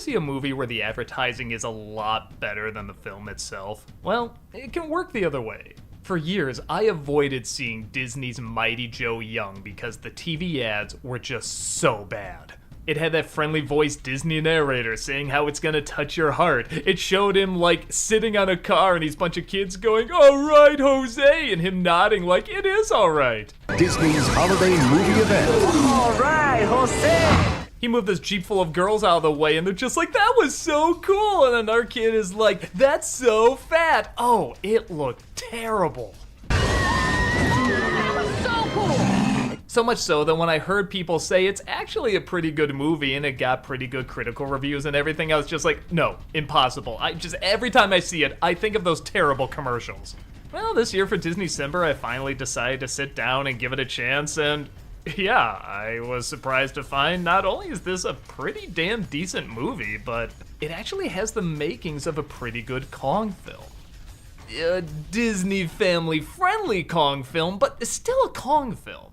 see a movie where the advertising is a lot better than the film itself? Well, it can work the other way. For years, I avoided seeing Disney's Mighty Joe Young because the TV ads were just so bad. It had that friendly voiced Disney narrator saying how it's gonna touch your heart. It showed him like sitting on a car and these bunch of kids going, "Alright, Jose," and him nodding like it is alright. Disney's holiday movie event. Alright, Jose! He moved this Jeep full of girls out of the way and they're just like, "That was so cool," and another kid is like, "That's so fat." Oh, it looked terrible. That was so cool! So much so that when I heard people say it's actually a pretty good movie and it got pretty good critical reviews and everything, I was just like, no, impossible. Every time I see it, I think of those terrible commercials. Well, this year for Disneycember, I finally decided to sit down and give it a chance, and yeah, I was surprised to find not only is this a pretty damn decent movie, but it actually has the makings of a pretty good Kong film. A Disney family-friendly Kong film, but it's still a Kong film.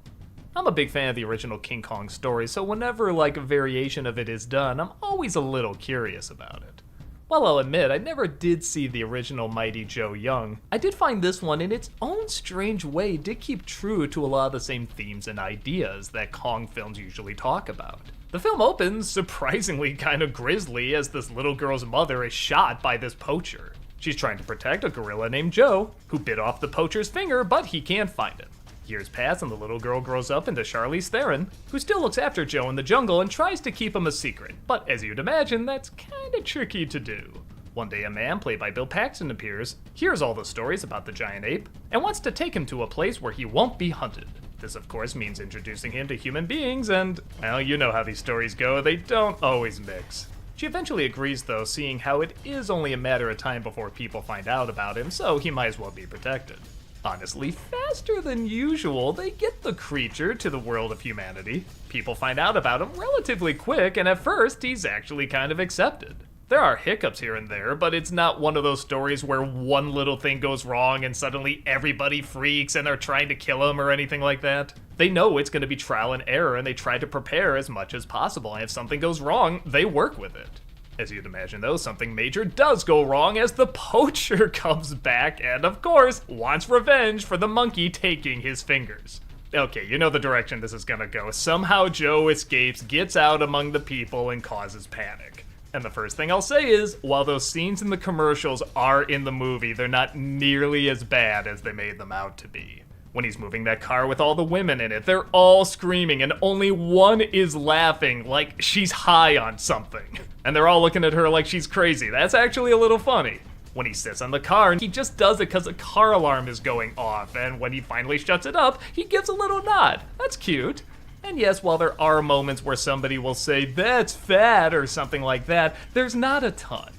I'm a big fan of the original King Kong story, so whenever like a variation of it is done, I'm always a little curious about it. While I'll admit I never did see the original Mighty Joe Young, I did find this one in its own strange way did keep true to a lot of the same themes and ideas that Kong films usually talk about. The film opens surprisingly kind of grisly as this little girl's mother is shot by this poacher. She's trying to protect a gorilla named Joe, who bit off the poacher's finger, but he can't find him. Years pass and the little girl grows up into Charlize Theron, who still looks after Joe in the jungle and tries to keep him a secret, but as you'd imagine, that's kinda tricky to do. One day a man, played by Bill Paxton, appears, hears all the stories about the giant ape, and wants to take him to a place where he won't be hunted. This of course means introducing him to human beings and, well, you know how these stories go, they don't always mix. She eventually agrees though, seeing how it is only a matter of time before people find out about him, so he might as well be protected. Honestly, faster than usual, they get the creature to the world of humanity. People find out about him relatively quick, and at first, he's actually kind of accepted. There are hiccups here and there, but it's not one of those stories where one little thing goes wrong and suddenly everybody freaks and are trying to kill him or anything like that. They know it's going to be trial and error, and they try to prepare as much as possible, and if something goes wrong, they work with it. As you'd imagine though, something major does go wrong as the poacher comes back and, of course, wants revenge for the monkey taking his fingers. Okay, you know the direction this is gonna go. Somehow Joe escapes, gets out among the people, and causes panic. And the first thing I'll say is, while those scenes in the commercials are in the movie, they're not nearly as bad as they made them out to be. When he's moving that car with all the women in it, they're all screaming and only one is laughing like she's high on something. And they're all looking at her like she's crazy. That's actually a little funny. When he sits on the car, and he just does it because a car alarm is going off, and when he finally shuts it up, he gives a little nod. That's cute. And yes, while there are moments where somebody will say, "That's fat," or something like that, there's not a ton.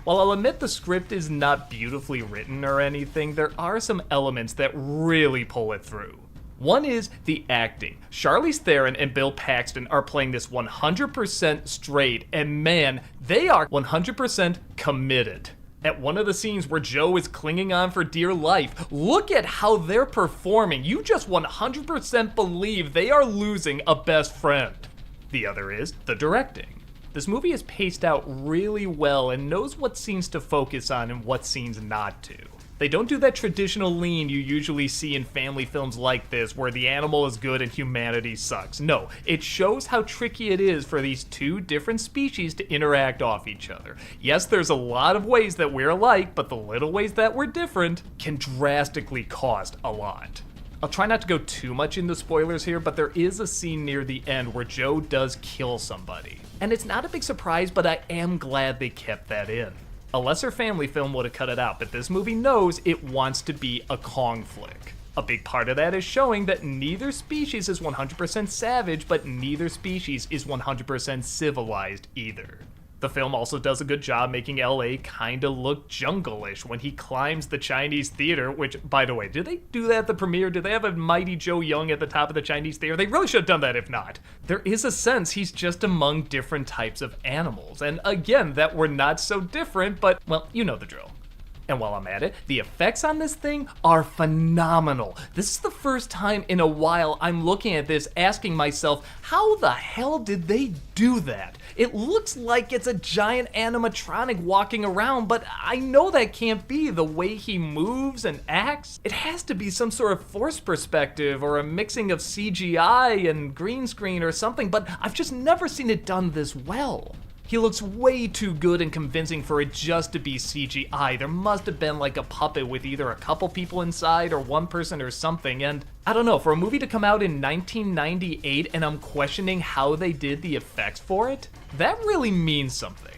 While I'll admit the script is not beautifully written or anything, there are some elements that really pull it through. One is the acting. Charlize Theron and Bill Paxton are playing this 100% straight, and man, they are 100% committed. At one of the scenes where Joe is clinging on for dear life, look at how they're performing. You just 100% believe they are losing a best friend. The other is the directing. This movie is paced out really well and knows what scenes to focus on and what scenes not to. They don't do that traditional lean you usually see in family films like this where the animal is good and humanity sucks. No, it shows how tricky it is for these two different species to interact off each other. Yes, there's a lot of ways that we're alike, but the little ways that we're different can drastically cost a lot. I'll try not to go too much into spoilers here, but there is a scene near the end where Joe does kill somebody. And it's not a big surprise, but I am glad they kept that in. A lesser family film would have cut it out, but this movie knows it wants to be a Kong flick. A big part of that is showing that neither species is 100% savage, but neither species is 100% civilized either. The film also does a good job making LA kinda look jungle-ish when he climbs the Chinese theater, which, by the way, did they do that at the premiere? Did they have a Mighty Joe Young at the top of the Chinese theater? They really should have done that if not. There is a sense he's just among different types of animals, and again, that we're not so different, but, well, you know the drill. And while I'm at it, the effects on this thing are phenomenal. This is the first time in a while I'm looking at this asking myself, how the hell did they do that? It looks like it's a giant animatronic walking around, but I know that can't be the way he moves and acts. It has to be some sort of force perspective or a mixing of CGI and green screen or something, but I've just never seen it done this well. He looks way too good and convincing for it just to be CGI. There must have been like a puppet with either a couple people inside or one person or something, and I don't know, for a movie to come out in 1998 and I'm questioning how they did the effects for it, that really means something.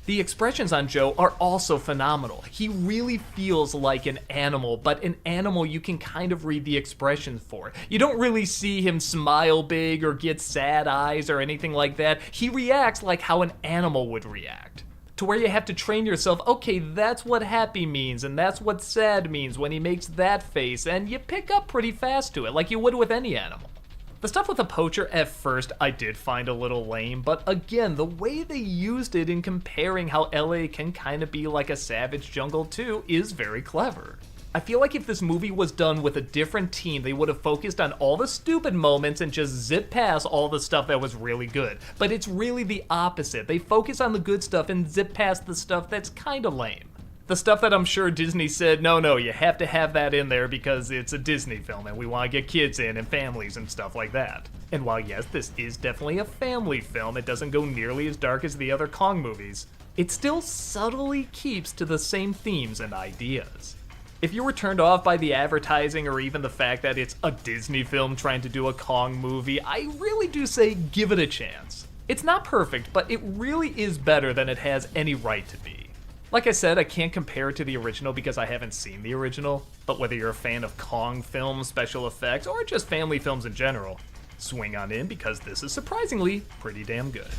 The expressions on Joe are also phenomenal. He really feels like an animal, but an animal you can kind of read the expressions for. You don't really see him smile big or get sad eyes or anything like that. He reacts like how an animal would react. To where you have to train yourself, okay, that's what happy means, and that's what sad means when he makes that face, and you pick up pretty fast to it, like you would with any animal. The stuff with the poacher at first I did find a little lame, but again, the way they used it in comparing how LA can kind of be like a savage jungle too is very clever. I feel like if this movie was done with a different team, they would have focused on all the stupid moments and just zip past all the stuff that was really good. But it's really the opposite. They focus on the good stuff and zip past the stuff that's kind of lame. The stuff that I'm sure Disney said, no, you have to have that in there because it's a Disney film and we want to get kids in and families and stuff like that. And while yes, this is definitely a family film, it doesn't go nearly as dark as the other Kong movies, it still subtly keeps to the same themes and ideas. If you were turned off by the advertising or even the fact that it's a Disney film trying to do a Kong movie, I really do say give it a chance. It's not perfect, but it really is better than it has any right to be. Like I said, I can't compare it to the original because I haven't seen the original, but whether you're a fan of Kong films, special effects, or just family films in general, swing on in because this is surprisingly pretty damn good.